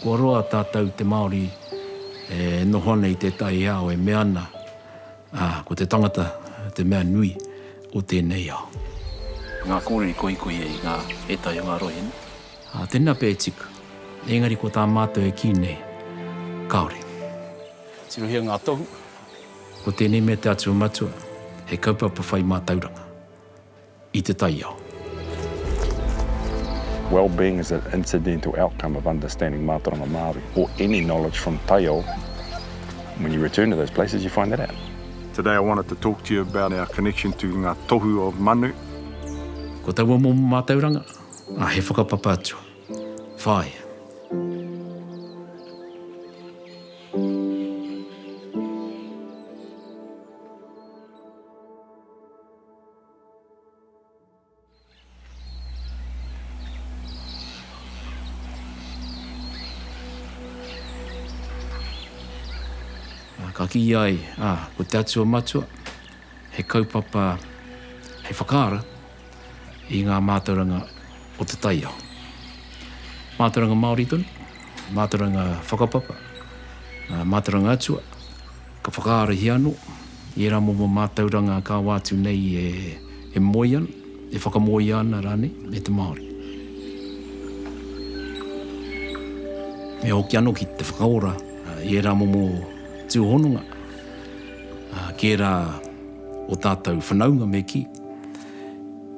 Ko roa tātou te Māori noho nei te tai ao e meana ko te tangata, te mea nui o tēnei ao. Ngā kōreri koikoi e ngā e tai o ngā rohi. Tēnā pē tika. Engari ko tā mātou e ki nei, kaore. Tirohia ngā tohu. Ko tēnei me te atua matua, he kaupapa whai mātauranga i te tai ao. Well-being is an incidental outcome of understanding Mātauranga Māori or any knowledge from Taiao. When you return to those places, you find that out. Today I wanted to talk to you about our connection to ngā tohu of Manu. Ko taua mō mātauranga, he whakapapa atua. Whai. Ka ki ai, ko te atua matua, he kaupapa, he whakaara i ngā mātauranga o te tai ao. Mātauranga Māori tonu, mātauranga whakapapa, mātauranga atua, ka whakaara hi anō, i rā mō mātauranga ka wātu nei e moi ana, e whakamoi ana rāne, e te Māori. Me hoki anō ki te whakaora, i rā mō tūhonunga, ki rā o tātou whanaunga me ki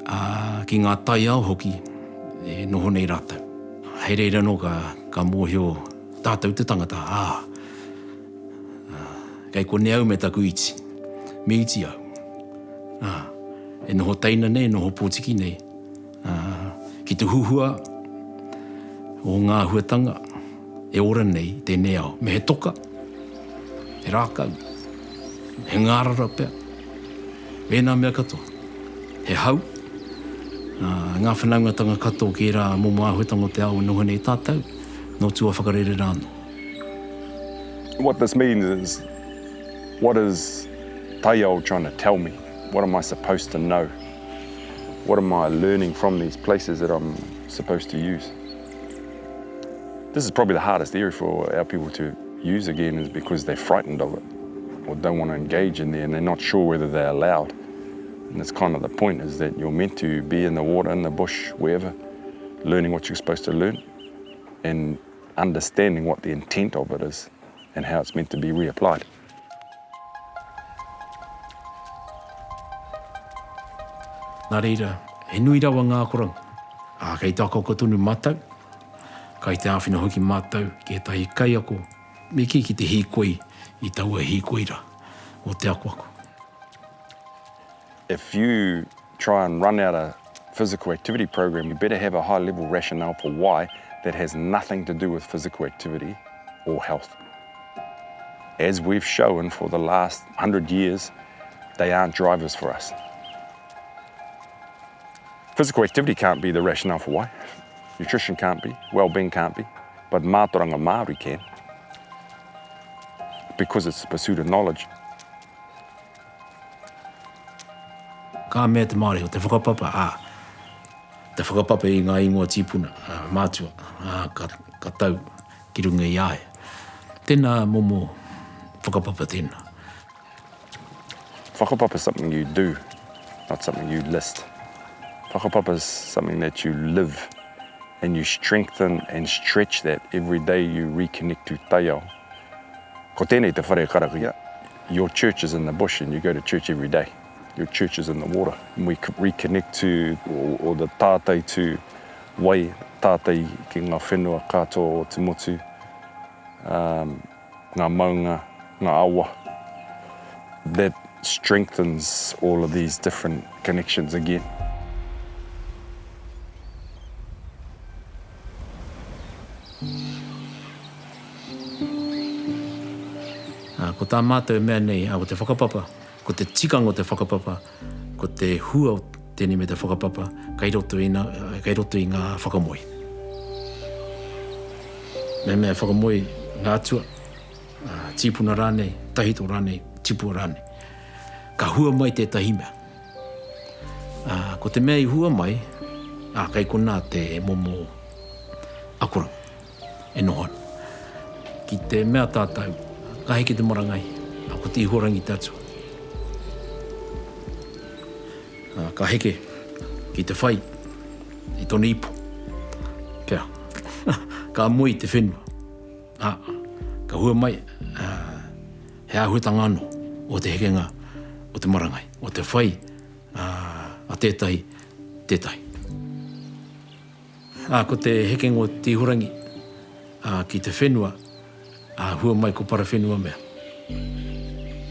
ngā tai ao hoki e noho nei rātou. Hei reira no ka mōhio tātou te tangata, kei ko ne au me taku iti, me iti au. E noho teina nei, noho pōtiki nei, ki te huhua o ngā huatanga, e ora nei tēnei ao, me he toka, he rākau, he ngārara pia, wēnā mea katoa, he hau, ngā whanaungatanga katoa ki rā mō māhuatanga o te ao noho nei tātou, no tua whakarere rāno. What this means is, what is Taiao trying to tell me? What am I supposed to know? What am I learning from these places that I'm supposed to use? This is probably the hardest area for our people to use again, is because they're frightened of it or don't want to engage in there and they're not sure whether they're allowed. And that's kind of the point, is that you're meant to be in the water, in the bush, wherever, learning what you're supposed to learn and understanding what the intent of it is and how it's meant to be reapplied. Nā reira, he nui rawa ngā koranga. Kei tā koko tonu mātau, kai te āwhina hoki mātau, ki e tahi kai ako, me ki te hīkoi i taua hīkoira o te ako ako. If you try and run out a physical activity program, you better have a high-level rationale for why that has nothing to do with physical activity or health. As we've shown for the last 100 years, they aren't drivers for us. Physical activity can't be the rationale for why. Nutrition can't be, well-being can't be, but Mātauranga Māori can, because it's the pursuit of knowledge. Ka mea te Māori o te whakapapa, te whakapapa i ngā ingoa tīpuna, mātua, ka tau ki runga i ae. Tēnā momo whakapapa tēnā. Whakapapa is something you do, not something you list. Whakapapa is something that you live, and you strengthen and stretch that every day you reconnect to Taiao. Ko tēnei te whare karakia. Your church is in the bush and you go to church every day. Your church is in the water. And we reconnect to, or the tātai to wai, tātai ki ngā whenua katoa o te motu, ngā maunga, ngā awa. That strengthens all of these different connections again. Ko tā mātou mea nei, o te whakapapa, ko te tikanga o te whakapapa, ko te hua o tēnei me te whakapapa, kei roto i ngā whakamoi. Me whakamoi ngā atua, tīpuna rānei, tahito rānei, tipua rānei. Ka hua mai te tahi mea. Ko te mea i hua mai, kei kona te momo akura, e nohon. ki te mea tātou, ka heke te morangai, ko te ihorangi tātua. Ka heke ki te whai, i tōna ipo. Pea, ka mui te whenua. Ka hua mai, he ahuatanga anō o te hekenga o te marangai, o te whai a tētahi. Ko te hekenga o te ihorangi ki te whenua, hua mai ko para whenua mea.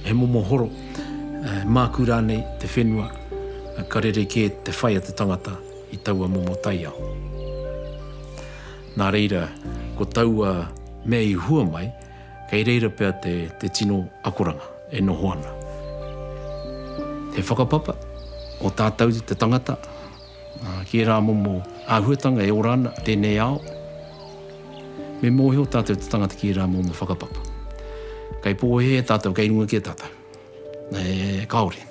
He momo horo, māku rānei te whenua, ka rere ke te whai a te tangata i taua momo taiao. Nā reira, ko taua mea i hua mai, kei reira pia te tino akoranga, e noho ana. He whakapapa o tātou te tangata, ki rā momo āhuatanga e orana, tēnei ao. Me mohe o tātou te tangata ki rā momo whakapapa. Kei pōhe e tātou, kei runga ki e tātou. Kaore.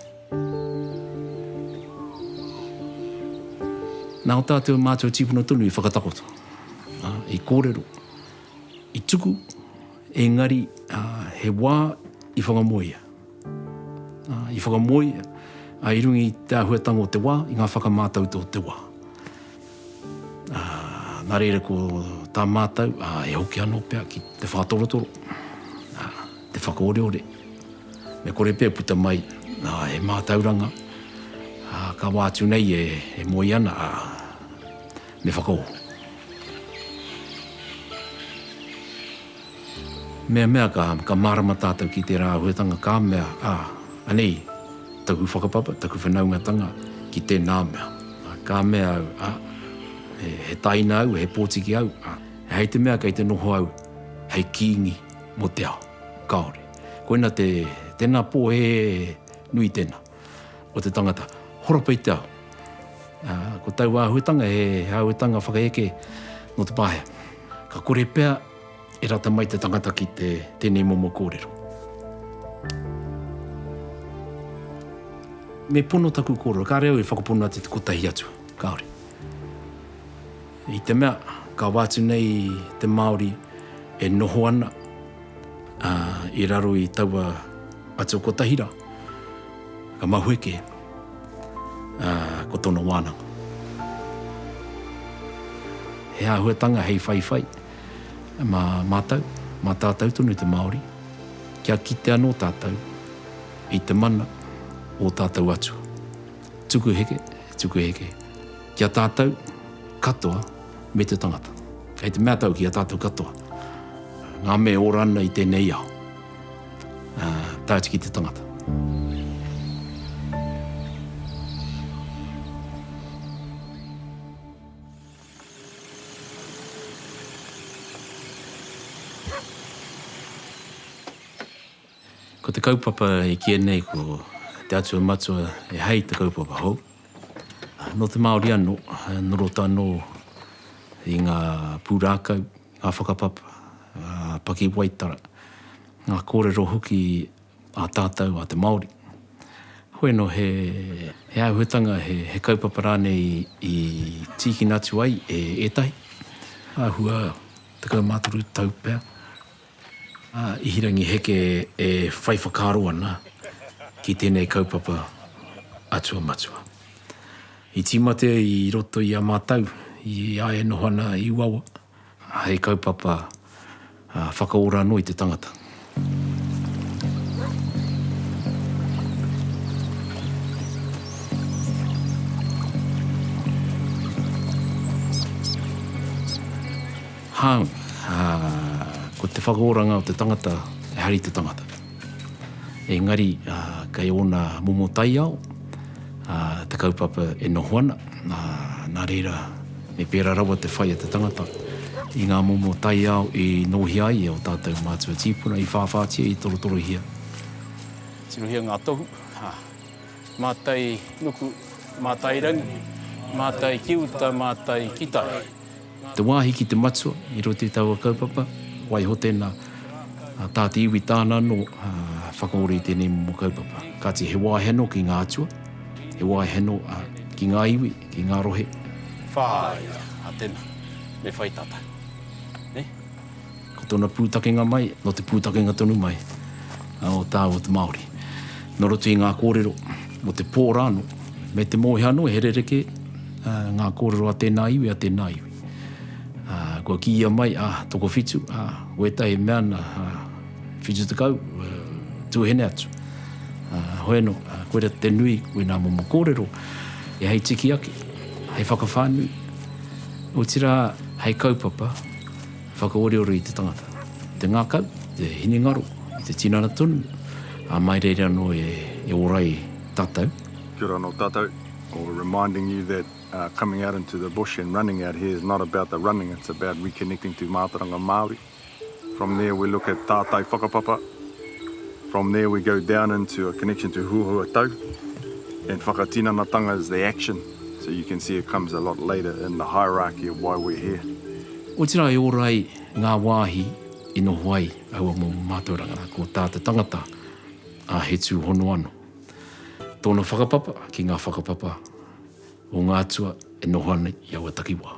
Nā o tātou mātou tīpuna tunu i whakatakoto. I kōrero, i tuku, engari he wā i whakamoia. I whakamoia, i rungi te ahuatanga o te wā, i ngā whakamātau tō te wā. Nā reira ko tā mātau, e hoki anō pia ki te whātorotoro, te whakaoreore. Me kore pia puta mai, e mātauranga, ka wātu nei e moi ana, me whakao. Mea ka marama tātou ki te rā huetanga, ka mea, anei, taku whakapapa, taku whanaungatanga ki tēnā mea. Ka mea au, he taina au, he pōtiki au, hei te mea kei te noho au, hei kiingi mo te ao, kaore. Koina tēnā pōhe nui tēnā, o te tangata, horopa i te ao. Ko tau āhuatanga, he āhuatanga whakaeke no te pāhea. Ka kore pea, e rata mai te tangata ki tēnei momo kōrero. Me pono taku kōrero, ka reo e whakapono ate te kotahi atu, kaore. I te mea, ka wātu nei te Māori e noho ana i raro i taua atu o kotahira. Ka mahueke ko tōna wānanga. He āhuatanga hei whaiwhai. Mā tātou tonu te Māori, kia kite anō tātou, i te mana o tātou atu. Tuku heke, kia tātou katoa me te tangata. Kei te mea tau kia tātou katoa. Ngā me orana i tēnei ao. Tāuti ki te tangata. Ko te kaupapa i kia nei, ko te atua matua e hei te kaupapa hou. No te Māori anō, norota anō i ngā pūrākau, ngā whakapapa, paki waitara, ngā kōrero hoki a tātou a te Māori. Hoi no he āhuatanga, he kaupapa rānei i tiki nātu ai e etahi. Ahua te kaumāturu taupea. I hirangi heke e whai whakaro ana ki tēnei kaupapa atua matua. I tīmate i roto i a mātau, i a e nohana i uawa, hei kaupapa whakaora anō i te tangata. Hāu, ko te whakaoranga o te tangata, e hari te tangata. Engari, kei ona momo taiao, te kaupapa e noho ana, nā reira, me pēra rawa te whai a te tangata. I ngā momo taiao i nohi ai o tātou mātua tīpuna, i whāwhātia, i torotoro hia. Tirohia ngā tohu, mātai nuku, mātai rangi, mātai kiuta, mātai kitai. Te wāhi ki te matua, i roti taua kaupapa, wai ho tēnā tāti iwi tāna no whakaore i tēnei momo kaupapa. Kāti he wāhi anō ki ngā atua, he wāhi anō ki ngā iwi, ki ngā rohe. Whāia, a tēnā, me whai tātai. Ko tōna pūtakenga mai, no te pūtakenga tonu mai, o tā o te Māori. No roto I ngā kōrero, mo te pōrano, me te mōhano, he rereke, ngā kōrero a tēnā iwi, a tēnā iwi. Kua ki ia mai, toko whitu, wetahe mea na whitu te kau, tuahene atu. Hoeno, koe rea te nui, koe nā momo kōrero, e hei tiki ake, hei whakawhānui. O tira, hei kaupapa, whakaoreore I te tangata. Te ngā kau, te hinengaro, I te tinana tonu, mai reira no e orai tātou. Kia ora no tātou, or reminding you that coming out into the bush and running out here is not about the running, it's about reconnecting to Mātauranga Māori. From there we look at tātai whakapapa. From there we go down into a connection to huhua tau. And whakatinanatanga is the action. So you can see it comes a lot later in the hierarchy of why we're here. O tira e orai ngā wāhi I no Hawaii, aua mō Mātauranga, ko tā te tangata he tū hono ano. Tōna whakapapa ki ngā whakapapa o ngā atua e noho ana I aua takiwā.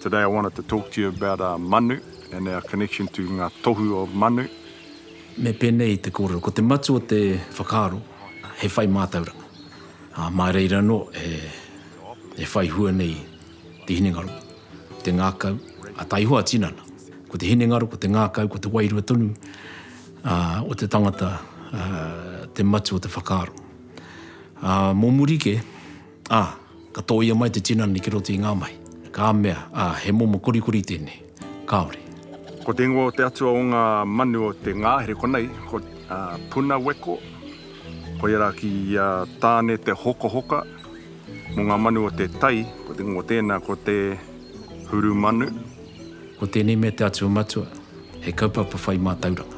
Today I wanted to talk to you about manu and our connection to ngā tohu of manu. Me pēnei te kōrero, ko te matu o te whakaaro, he whai Mātauranga. Mai reira no, e whai hua nei te hinengaro, te ngākau, a taihua tinana. Ko te hinengaro, ko te ngākau, ko te wairua tonu, o te tangata, te matu o te whakaaro. Mō murike, ka tōia mai te tinana Ni ki roto I ngā mai. Ka mea, he momo korikori tēnei, kāore. Ko te ingoa o te atua o ngā manu o te ngāhere konei, ko puna weko, ko ia ki tāne te hoka, mo ngā manu o te tai, ko te ingoa tēnā ko te huru manu. Ko tēnei me te atua matua, he kaupapa whai Mātauranga,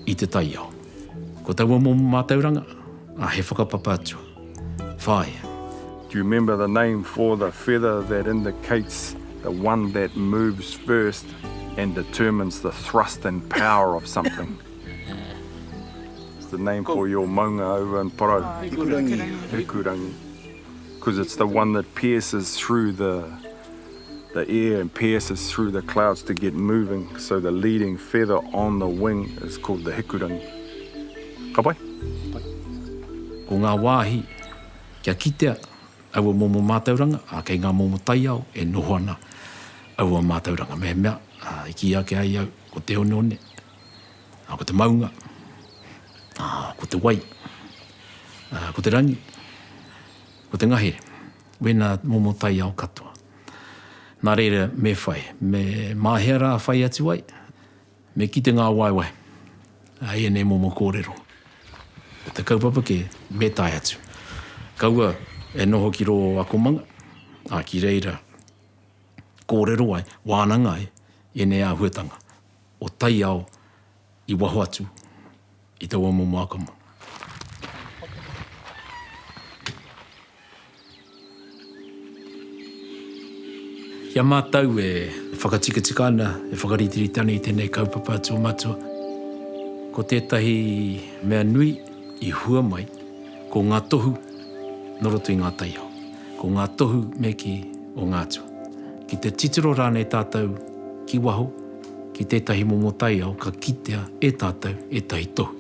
I te tai au. Ko taua momo Mātauranga, he whakapapa atua, whai. Do you remember the name for the feather that indicates the one that moves first and determines the thrust and power of something? It's the name for your maunga over in Parau. Hikurangi. Because it's the one that pierces through the air and pierces through the clouds to get moving. So the leading feather on the wing is called the hikurangi. Ka pai? Ko ngā wāhi, kia kitea, aua momo Mātauranga, kei ngā momo tai au, e noho ana aua Mātauranga. Me mea, I ki ake ai au, ko te one, ko te maunga, ko te wai, ko te rangi, ko te ngahere. Wena momo tai au katoa. Nā reira me whai, me mahera whai atu wai, me kite ngā waiwai. E ne momo kōrero. Te kaupapa ke me tai atu. Kaua e noho ki ro akomanga, ki reira kōrero ai, wānanga ai, e ne a huetanga. O tai au I waho atu, I taua momo akomanga. Ia mātau e whakatika ana, e whakaritiritana I tēnei kaupapa atua matua. Ko tētahi mea nui I hua mai, ko ngā tohu no roto I ngā taiao. Ko ngā tohu me ki o ngā atua. Ki te titiro rānei tātou ki waho, ki tētahi momo taiao, ka kitea e tātou e tahi tohu.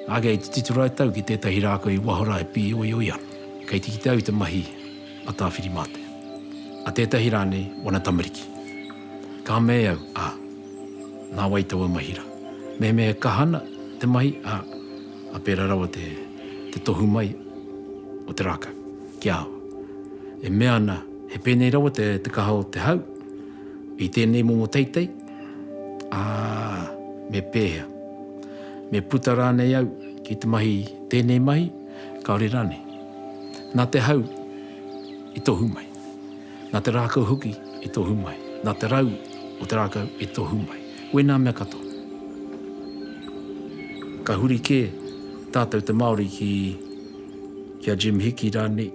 Age I te titiro ai tau ki tētahi rāko I waho rā e pi oi oi ana. Kei tiki tau I te mahi a tāwhiri mate. A tētahi rānei wana tamariki. Ka mea au, nā waitaua mahira. Me mea kahana te mahi, a pēra rawa te tohu mai o te rākau, ki aho. E mea ana, he pēnei rawa te kaha o te hau, I tēnei momo teitei, me pēhea. Me puta rānei au ki te mahi, tēnei mahi, kaore rānei. Nā te hau, I tohu mai. Nā te rākau huki, I tohu mai. Nā te rau o te rākau, I tohu mai. Wena mea katoa. Ka huri ke tātou te Māori ki a Jim Hickey rānei.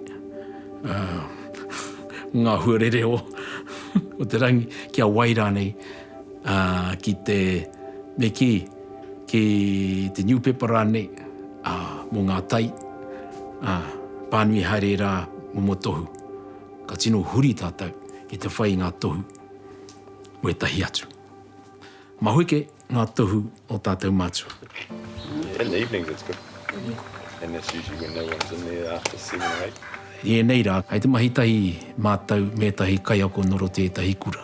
Ngā huarere o te rangi, ki a wai rānei. Ki te me ki te newspaper rānei. Mō ngā tai. Pānui haere rā momo tohu. Ka tino huri tātou ki te whai ngā tohu mo e tahi atu. Mahuike ngā tohu o tātou mātua. In the evenings, it's good. And that's usually when no one's in there after 7 or 8. E nei rā, hei te mahi tahi mātou me tahi kaiako noro tētahi kura.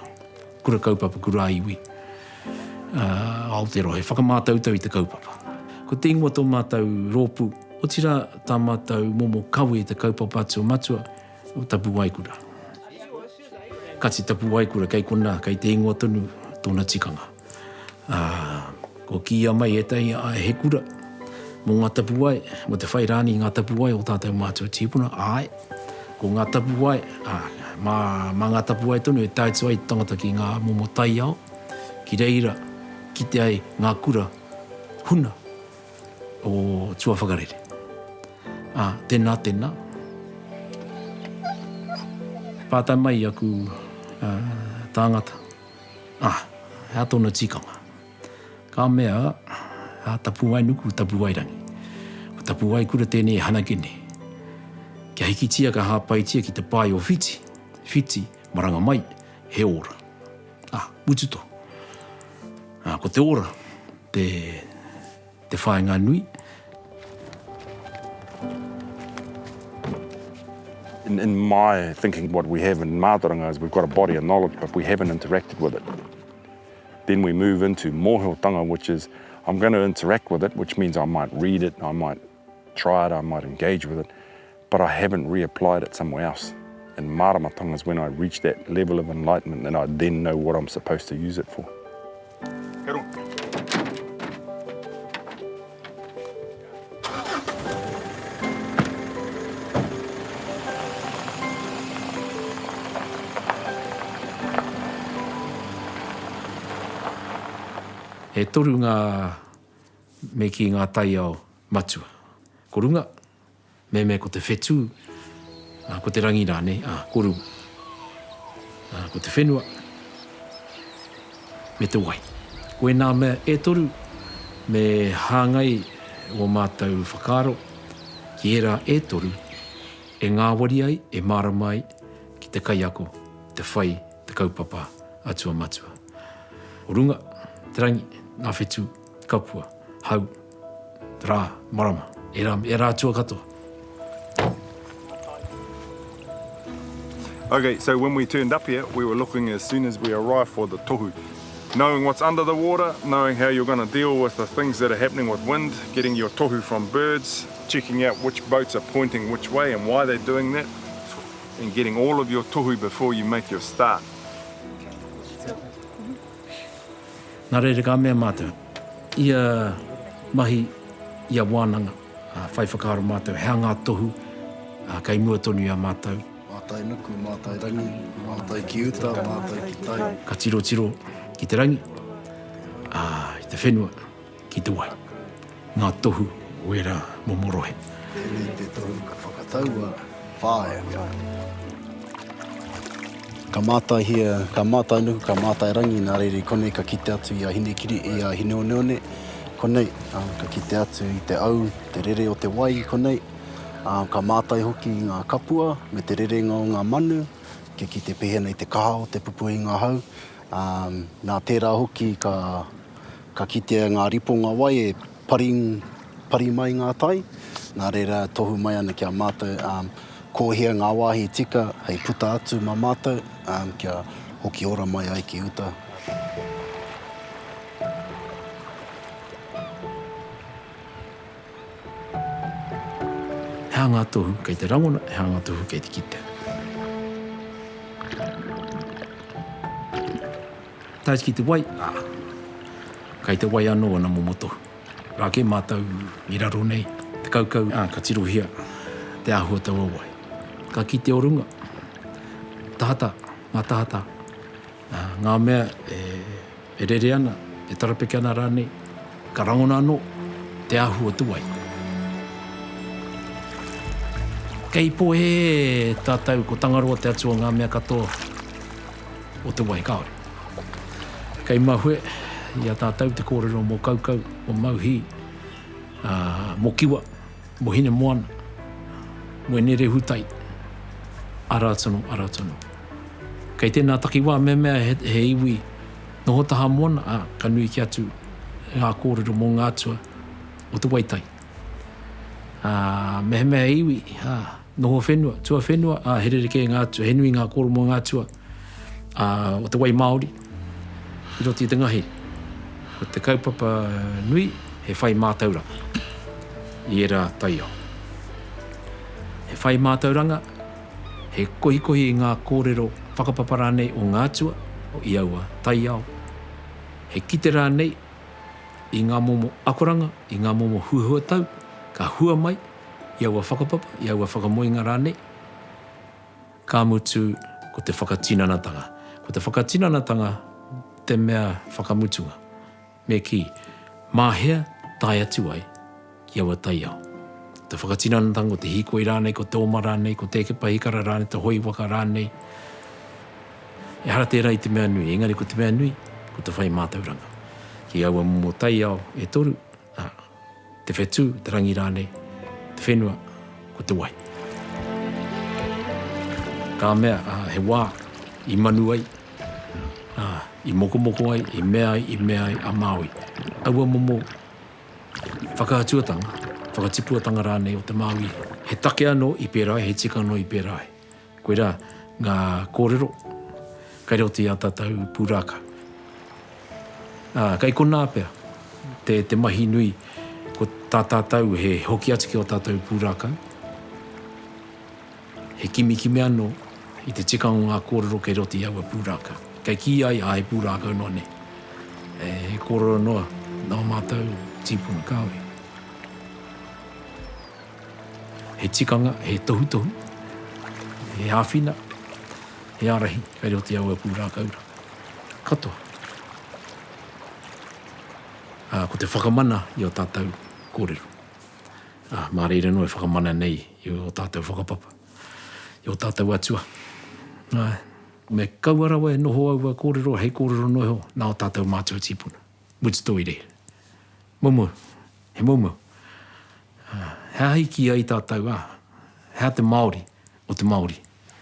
Kura kaupapa, kura iwi. Aotearoa, he whakamātautau i te kaupapa. Ko te ingoa tō mātou rōpu, o tira tā mātou momo kawe te kaupapa atu o matua o tapu waikura. Kati tapu waikura kei kona, kei te ingoa tonu tōna tikanga. Ko kia mai e tahi a he kura, mō ngā tapu wai, mo te whairani ngā tapu wai o tātou mātua tīpuna, ai. Ko ngā tapu wai, mā ngā tapu wai tonu e tāitu ai tangata ki ngā momo tai ao, ki reira, ki te ai ngā kura, huna, o tua whakarere. Tēnā. Pātai mai aku tāngata. Hea tōna tikanga. Ka mea, tapu wai nuku, tapu wai rangi. O tapu wai kura tēnei hanakene. Kia hiki tia ka hāpaitia ki te pai o whiti. Whiti, maranga mai, he ora. Ututo. Ko te ora, te whaenga nui. In my thinking, what we have in mātauranga is we've got a body of knowledge, but we haven't interacted with it. Then we move into mōhiotanga, which is I'm going to interact with it, which means I might read it, I might try it, I might engage with it, but I haven't reapplied it somewhere else. And maramatanga is when I reach that level of enlightenment and I then know what I'm supposed to use it for. He toru ngā me ki ngā tai ao matua. Ko runga, me ko te whetū, ko te rangi rāne, ko runga. Ko te whenua, me te wai. Koe nā mea e toru, me hāngai o mātou whakaro, ki era e toru, e ngā wari ai, e maramai, ki te kaiako, te whai, te kaupapa, atua matua. O runga, te rangi, ngā whetū, kapua, hau, rā, marama, e rā tua katoa. Okay, so when we turned up here, we were looking as soon as we arrived for the tohu. Knowing what's under the water, knowing how you're going to deal with the things that are happening with wind, getting your tohu from birds, checking out which boats are pointing which way and why they're doing that, and getting all of your tohu before you make your start. Nā reire kā mea mātou, ia mahi, ia wānanga, whai whakaro mātou, hea ngā tohu, kai mua tonu ia mātou. Mātai nuku, mātai rangi, mātai ki uta, mātai ki tai. Ka tiro ki te rangi, i te whenua, ki te wai. Ngā tohu, oera momorohe. Tēnei te tohu ka whakataua, whae. Ka mātai hia, ka mātai nuku, ka mātai rangi, nā reire konei ka kite atu i a hine kiri, i a hine oneone. Konei, ka kite atu i te au, te rere o te wai konei. Ka mātai hoki i ngā kapua, me te rerenga o ngā manu, ke ki te pehena i te kaha o te pupu i ngā hau. Nā tērā hoki ka kite ngā ripo ngā wai e pari mai ngā tai. Nā reira tohu mai ana kia mātou, kōhea ngā wāhi tika, hei puta atu mā mātou, kia hoki ora mai ai ki uta. Hea ngā tohu kei te rangona, hea ngā tohu kei te kite. Tāis ki te wai, kei te wai anō ana momotohu. Rāke mātou i raro nei, te kaukau, ka tirohia, te āhua taua wai. Ka ki te orunga, tahata, ngā tahata, ngā mea e rere ana, e tarapeke ana rānei, ka rangona anō, te āhua tuai. Kei po he tātou ko tangaroa te atua ngā mea katoa o te wai kaore. Kei mahue, ia tātou te kōrero mō kaukau, mō mauhi, mō kiwa, mō hine moana, mō nere hutai, ara tono. Kei tēnā takiwā mea he iwi Noho taha moana, ka nui ki atu ngā kōrero mō ngā atua o te waitai. Mehemea iwi, noho whenua, tua whenua, herere ke ngā atua, he nui ngā kōrero mō ngā atua o te wai Māori, i roti i te ngahi. Ko te kaupapa nui, he whai mātauranga, i era taiao. He whai mātauranga, he kohi i ngā kōrero whakapapa rānei o ngā atua, o i aua taiao. He kite rānei, i ngā momo akoranga, i ngā momo huahuatau, ka hua mai, i aua whakapapa, i aua whakamoinga rānei. Ka mutu ko te whakatinanatanga. Ko te whakatinanatanga, te mea whakamutunga. Me ki, māhea tai atu ai, ki aua taiao. Te whakatinanatanga ko te hikoi rānei, ko te oma rānei, ko te kepa hikara rānei, te hoi waka rānei. E hara tērā i te mea nui, engari ko te mea nui, ko te whai mātauranga. Ki aua momo taiao e toru, te whetū, te rangi rānei, te whenua, ko te wai. Ka mea, he wā, i manu ai, i moko ai, i mea ai, a Māui. Aua momo whakaatuatanga, whakatipuatanga rānei o te Māui. He take anō i pērai, he tika anō i pērai. Koe rā, ngā kōrero, kai reo te a tātou pūrākau. Kai kona pēr, te mahi nui, ko tā tātou he hoki atu ki o tātou pūrākau. He kimi anō i te tika o ngā kōrero kei roti aua pūrākau. Kai ki ai pūrākau nōne. He kōrero noa, nā mātou tīpuna kāore. He tikanga, he tohu, he hāwhina, he arahi, kei roti aua pūrākau. Katoa. Ko te whakamana i o tātou kōrero. Mā reira no e whakamana nei i o tātou whakapapa. I o tātou atua. Me kauarawa e noho aua kōrero, hei kōrero noho, nā o tātou mātua tīpuna. Mutu tō i re. Momo, he momo. Hea hiki ai tātou, hea te Māori o te Māori,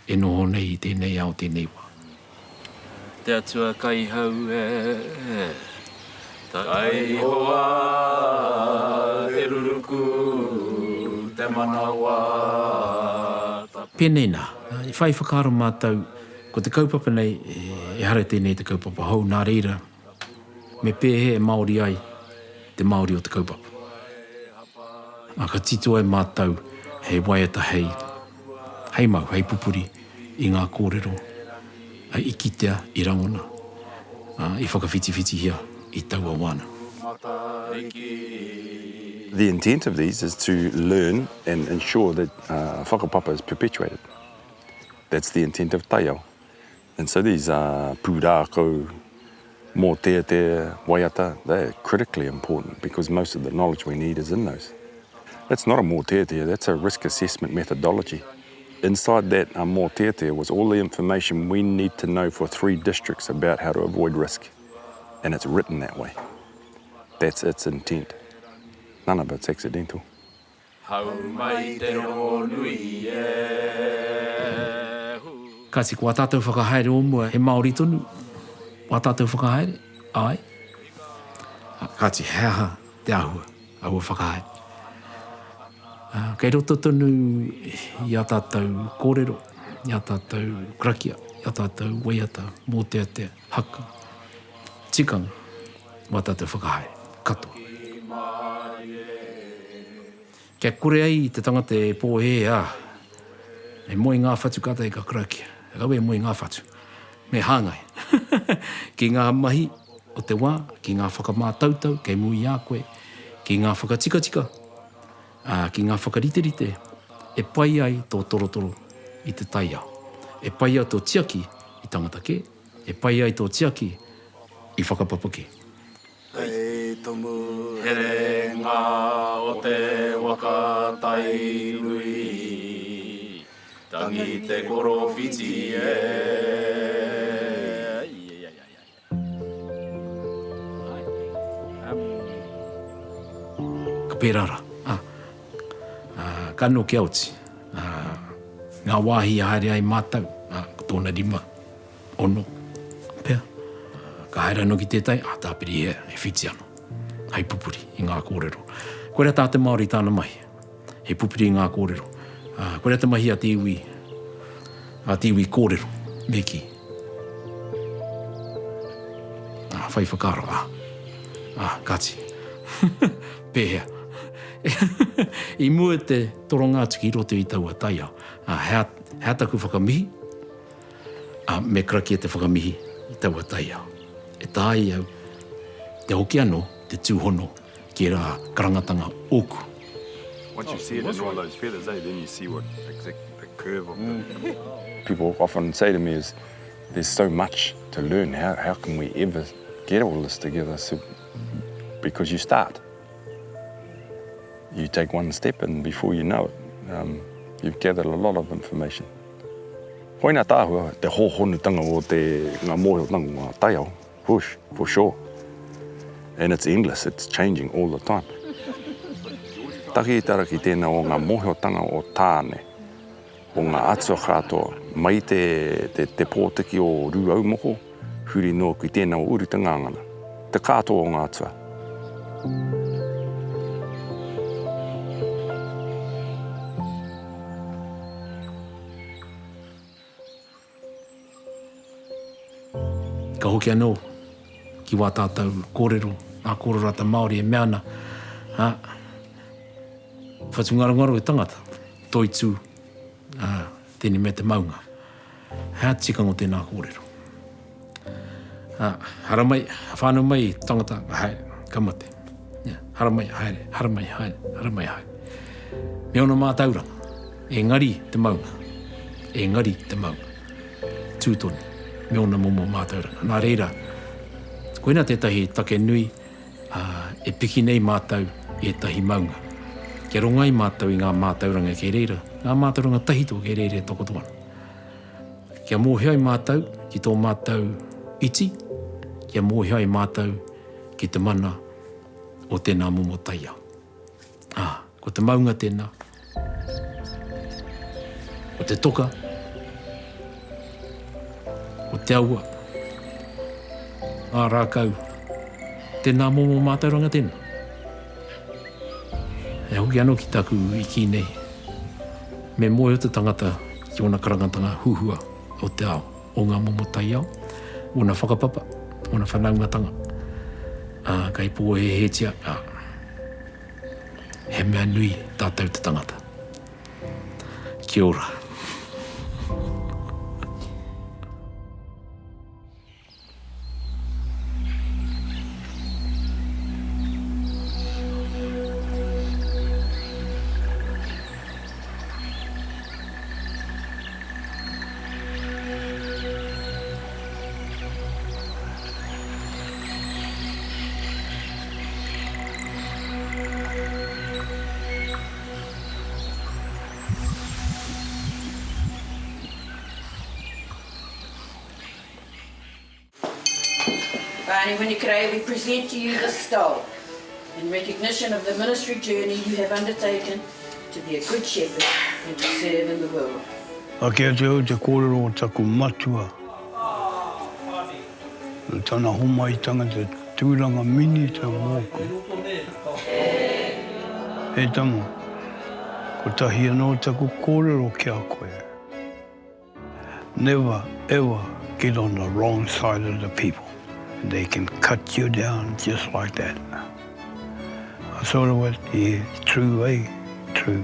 e noho nei i tēnei ao tēnei wā. Te atua kai hau tai hoa e ruruku te manawa. Pēnei nā, i whai whakaro mātou, ko te kaupapa nei, e hara tēnei te kaupapa hou, nā reira, me pēhe e Māori ai, te Māori o te kaupapa. Ka tito ai mātou, hei waiata hei mau, hei pupuri, i ngā kōrero, i kitea, i rangona, i whakawhiti hia, i taua wana. The intent of these is to learn and ensure that whakapapa is perpetuated. That's the intent of taiao. And so these pūrākau, mō te waiata, they're critically important because most of the knowledge we need is in those. That's not a mō te, that's a risk assessment methodology. Inside that mō te was all the information we need to know for 3 districts about how to avoid risk. And it's written that way. That's its intent. None of it's accidental. Kasi kua tātou whakahaere o mua, he Māori tonu, kua tātou whakahaere, ai. Kasi heaha te ahua whakahaere. Kei roto tonu i a tātou kōrero, i a tātou krakia, i a tātou waiata, mō te haka. Tikanga, wā tātou whakahaere, katoa. Kia kore ai te tangata e pōhe e moi ngā whatu kata i ka krakia. E kawe e moi ngā whatu. Me hāngai. Ki ngā mahi o te wā, ki ngā whakamātautau, kei mui a koe, ki ngā whakatika, ki ngā whakariterite, e pai ai tō torotoro i te taiao. E pai ai tō tiaki i tangata ke, e pai ai tō tiaki i whakapapake. Hei tomu here ngā o te waka tai rui, tangi te koro whiti Ka pērara. Ka no ke auti. Ngā wāhi a haere ai mātau. Ko tōna rima. Ono. Pea. Ka haere no ki tētai, tāpiri e whiti ano. Hei pupuri i ngā kōrero. Koe rea tāte Māori tāna mahi. He pupuri i ngā kōrero. Koe rea te mahi a te iwi kōrero, me ki. Whai whakaro, kāti. Pēhea. I mua te toronga tuki i roto i taua taia. Hea taku whakamihi, me kraki e te whakamihi i taua taia. E tāi au, te hoki anō, te tūhono, ki rā karangatanga oku. Once you see it in all those feathers, then you see what exactly the curve of the... People often say to me is, there's so much to learn. How can we ever get all this together? So, because you start. You take one step and before you know it, you've gathered a lot of information. Hoina tāhua, te hōhonutanga o te ngā mōhotanga ngā taiao, for sure. And it's endless, it's changing all the time. Taki i tara ki tēnā o ngā mōhotanga o tāne, o ngā atua katoa, mai te pōtiki o rūau moko, huri no ki tēnā o urutanga ngana, te katoa o ngā atua. Ka hoki anō, ki wā tātou kōrero, nā kōrero ata Māori e meana. Whatungarongaru e tangata, toi tū, tēne me te maunga. Hea tikango tēnā kōrero. Haramai, whānau mai tangata, haere, kamate. Haramai, haere, haramai, haere, haramai, haere. Me ona mātauranga, e ngari te maunga, e ngari te maunga. Tūtoni, me ona momo mātauranga. Nā reira, koina tētahi take nui, e piki nei mātau e tahi maunga. Kia rongai mātau i ngā mātauranga ke reira, ngā mātauranga tahito ke reira e toko tuana. Kia mōheai mātau ki tō mātau iti, kia mōheai mātau ki te mana o tēnā momo taia. Ko te maunga tēnā, o te toka, o te aua, rākau, tēnā momo mātauranga tēnā. E hoki anō ki taku i ki nei. Me moe o te tangata ki ona karangatanga huhua o te ao, o ngā momo tai ao, ona whakapapa, ona whanaungatanga. Kai pō he hetia, he mea nui tātou te tangata. Kia ora. Vani Winnikarei, we present to you this stole in recognition of the ministry journey you have undertaken to be a good shepherd and to serve in the world. Ake atu te kōrero o taku matua. Tana homaitanga te tūranga mini te mōku. E tamo, ko tahi anō taku kōrero ki a koe. Never ever get on the wrong side of the people. They can cut you down just like that. I thought of it, yeah, true, eh? True.